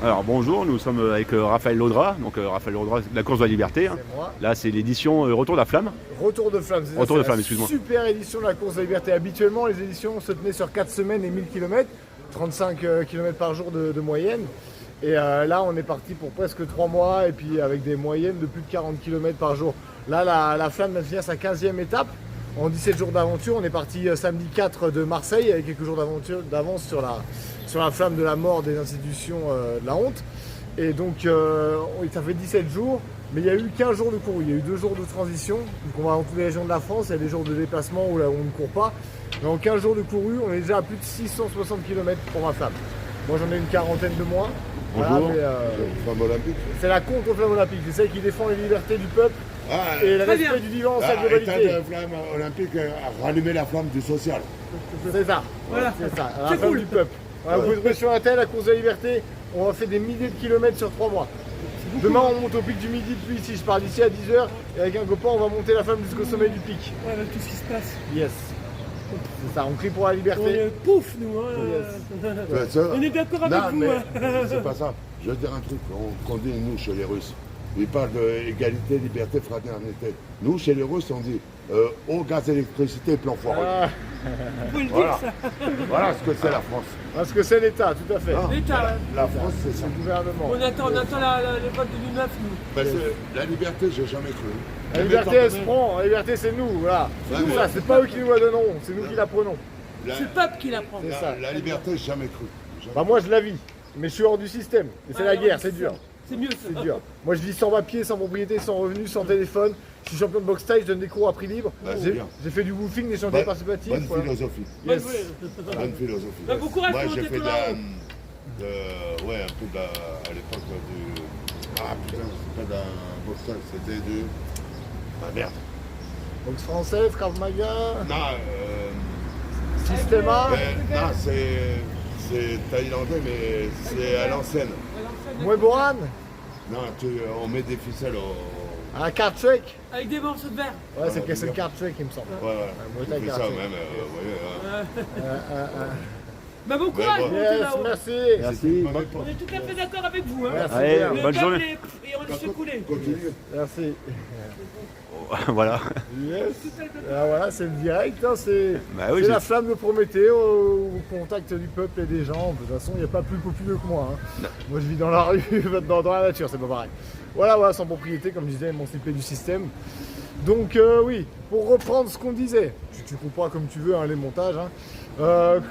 Alors bonjour, nous sommes avec Raphaël Laudra, donc Raphaël Laudra, la course de la liberté. Hein. C'est moi. Là c'est l'édition Retour de la flamme. Retour de flamme, c'est ça. Retour de C'est flamme, la excuse-moi. Super édition de la course de la liberté. Habituellement, les éditions se tenaient sur 4 semaines et 1000 km, 35 km par jour de moyenne. Et là, on est parti pour presque 3 mois et puis avec des moyennes de plus de 40 km par jour. Là, la flamme vient de finir sa 15e étape. En 17 jours d'aventure, on est parti samedi 4 de Marseille avec quelques jours d'avance sur la flamme de la mort des institutions de la honte. Et donc, ça fait 17 jours, mais il y a eu 15 jours de courue. Il y a eu 2 jours de transition. Donc, on va dans toutes les régions de la France. Il y a des jours de déplacement où on ne court pas. Mais en 15 jours de courue, on est déjà à plus de 660 km pour ma flamme. Moi, j'en ai une quarantaine de moins. Bonjour. Voilà, Flamme olympique. c'est la contre-flamme olympique. C'est celle qui défend les libertés du peuple et le respect du vivant en sa État globalité. de flamme olympique a rallumé la flamme du social. C'est ça. Voilà. C'est ça. La C'est flamme cool. du peuple. Voilà, vous trouvez sur Intel, la course de la liberté, on va faire des milliers de kilomètres sur 3 mois. Demain, on monte au pic du midi depuis ici. Je pars d'ici à 10h et avec un copain, on va monter la flamme jusqu'au sommet du pic. Ouais, avec tout ce qui se passe. Yes. C'est ça, on crie pour la On liberté. est pouf, nous. Hein. Ouais, ça- On est d'accord avec Non, vous. mais hein. c'est pas ça. Je veux dire un truc qu'on dit nous chez les Russes. Ils parlent d'égalité, liberté, fraternité. Nous, chez les Russes, on dit eau, gaz, électricité, plan foireux. Ah, Vous pouvez le Voilà. dire, ça. Voilà ce que c'est la France. parce que c'est l'État, tout à fait. Hein L'État, ouais. La France, c'est ça. C'est le gouvernement. On attend les votes de l'UNEF, nous. Ben, la liberté, j'ai jamais cru. La liberté, elle se prend. La liberté, c'est nous. Voilà. Ouais, C'est mais- ça. C'est pas eux qui nous la donneront, c'est nous qui la prenons. La, C'est le peuple qui la prend. C'est ça. la liberté, j'ai jamais cru. Jamais. Bah, moi, je la vis. Mais je suis hors du système. Et c'est Ouais, la ouais, guerre, c'est dur. C'est mieux, C'est ça. dur. Moi, je vis sans papier, sans propriété, sans revenus, sans téléphone. Je suis champion de boxe thaï, je donne des cours à prix libre. Bah, c'est J'ai bien. j'ai fait du woofing, des chantiers Bonne, participatifs. bonne voilà. philosophie. Yes. Bonne philosophie. Bah, bon courage Moi, pour j'ai monter fait tout là-haut. ouais, un peu à l'époque du. Ah putain, c'est pas d'un boxeur, c'était du. Ah merde. Boxe française, Krav Maga, Non, Systema, non, c'est thaïlandais, mais c'est à l'ancienne. Muay Boran, Non, on met des ficelles au. un card trick. Avec des morceaux de verre. Ouais, c'est Ouais, le card trick, il me semble. Ouais, Muay ouais. Thai On fait card ça trick. même, Bah, bon courage bon. pour monter Yes, là-haut. merci. Merci. On est tout à fait d'accord avec vous. Hein. Merci. Allez, bien. Le bonne peuple journée. Et on se fait couler. Continue. Merci. Voilà. Yes. Ah, voilà, c'est le direct, hein, c'est Bah oui, c'est j'ai- la flamme de Prométhée au contact du peuple et des gens. De toute façon, il n'y a pas plus populeux que moi. Hein. Moi, je vis dans la rue, dans la nature, c'est pas pareil. Voilà, sans propriété, comme je disais, émancipé du système. Donc, oui, pour reprendre ce qu'on disait, tu comprends comme tu veux hein, les montages, hein,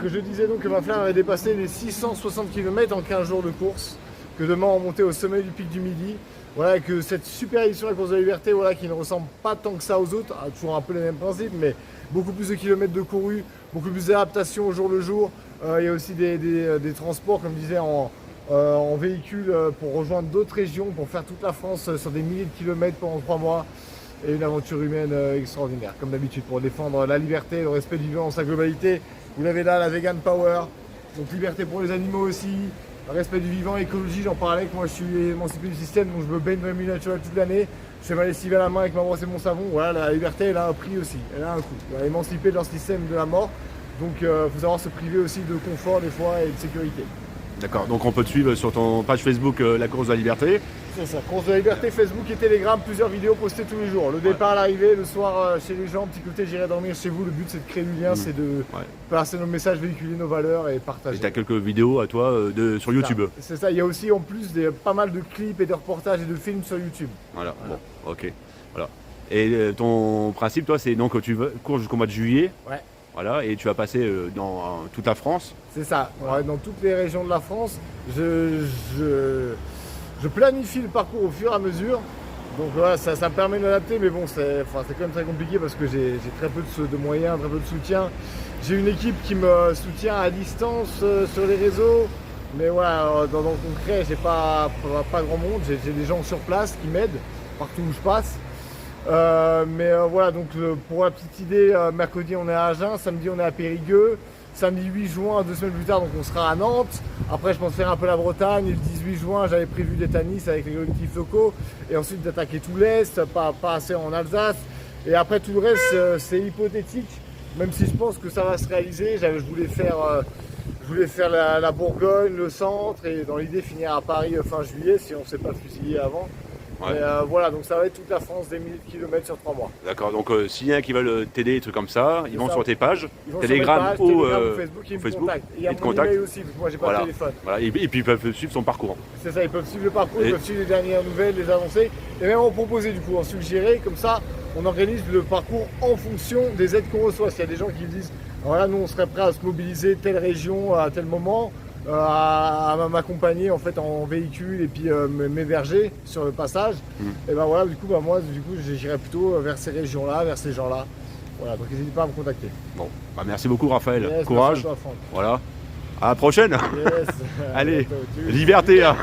que je disais donc que ma flamme avait dépassé les 660 km en 15 jours de course, que demain on montait au sommet du pic du Midi. Voilà, que cette super édition de la course de la liberté, voilà, qui ne ressemble pas tant que ça aux autres, a toujours un peu les mêmes principes, mais beaucoup plus de kilomètres de courus, beaucoup plus d'adaptation au jour le jour. Il y a aussi des transports, comme je disais, en véhicule pour rejoindre d'autres régions, pour faire toute la France sur des milliers de kilomètres pendant 3 mois. Et une aventure humaine extraordinaire, comme d'habitude, pour défendre la liberté, le respect du vivant dans sa globalité. Vous l'avez là, la Vegan Power, donc liberté pour les animaux aussi. Respect du vivant, écologie, j'en parlais, que moi je suis émancipé du système, donc je me baigne dans les milieux naturels toute l'année. Je fais ma lessive à la main avec ma brosse et mon savon. Voilà, la liberté, elle a un prix aussi, elle a un coût. Elle est émancipée de leur système de la mort, donc il faut savoir se priver aussi de confort des fois et de sécurité. D'accord, donc on peut te suivre sur ton page Facebook La course de la liberté. C'est ça, course de la liberté, Facebook et Telegram, plusieurs vidéos postées tous les jours. Le départ, l'arrivée, le soir chez les gens, petit côté j'irai dormir chez vous. Le but c'est de créer du lien, c'est de passer nos messages, véhiculer nos valeurs et Et partager. tu as quelques vidéos à toi sur YouTube. C'est ça, il y a aussi en plus pas mal de clips et de reportages et de films sur YouTube. Voilà, bon, ok. Voilà. Et ton principe, toi, c'est donc tu cours jusqu'au mois de juillet. Ouais. Voilà, et tu vas passer dans toute la France. C'est ça, ouais, dans toutes les régions de la France, je planifie le parcours au fur et à mesure. Donc voilà, ça me permet d'adapter, mais bon, c'est quand même très compliqué parce que j'ai très peu de moyens, très peu de soutien. J'ai une équipe qui me soutient à distance sur les réseaux, mais voilà, dans le concret, j'ai pas grand monde. J'ai des gens sur place qui m'aident partout où je passe. Voilà, donc pour la petite idée, mercredi on est à Agen, samedi on est à Périgueux, samedi 8 juin, 2 semaines plus tard, donc on sera à Nantes. Après, je pense faire un peu la Bretagne. Et le 18 juin, j'avais prévu d'être à Nice avec les collectifs locaux. Et ensuite d'attaquer tout l'Est, pas assez en Alsace. Et après, tout le reste, c'est hypothétique. Même si je pense que ça va se réaliser. Je voulais faire Je voulais faire la Bourgogne, le centre et dans l'idée finir à Paris fin juillet si on ne s'est pas fusillé avant. Ouais. Mais voilà, donc ça va être toute la France, des milliers de kilomètres sur 3 mois. D'accord, donc s'il y en a qui veulent t'aider, des trucs comme ça, ils vont ça. sur tes pages, Ils vont Telegram sur mes pages, ou Telegram ou Facebook, ils me Facebook, contactent. Et il y a ils te mon contactent. email aussi, parce que moi j'ai pas Voilà. de téléphone. Voilà, et puis ils peuvent suivre son parcours. C'est ça, ils peuvent suivre le parcours, Et- ils peuvent suivre les dernières nouvelles, les avancées, et même en proposer du coup, en suggérer, comme ça on organise le parcours en fonction des aides qu'on reçoit. S'il y a des gens qui disent, voilà, nous on serait prêt à se mobiliser telle région à tel moment, à m'accompagner en fait en véhicule et puis m'héberger sur le passage, et ben voilà, du coup moi j'irai plutôt vers ces régions-là, vers ces gens-là. Voilà, donc n'hésitez pas à me contacter. Bon, bah merci beaucoup Raphaël, Yes, courage, merci à toi, Franck. voilà, à la prochaine. Yes. Allez, À bientôt. liberté hein.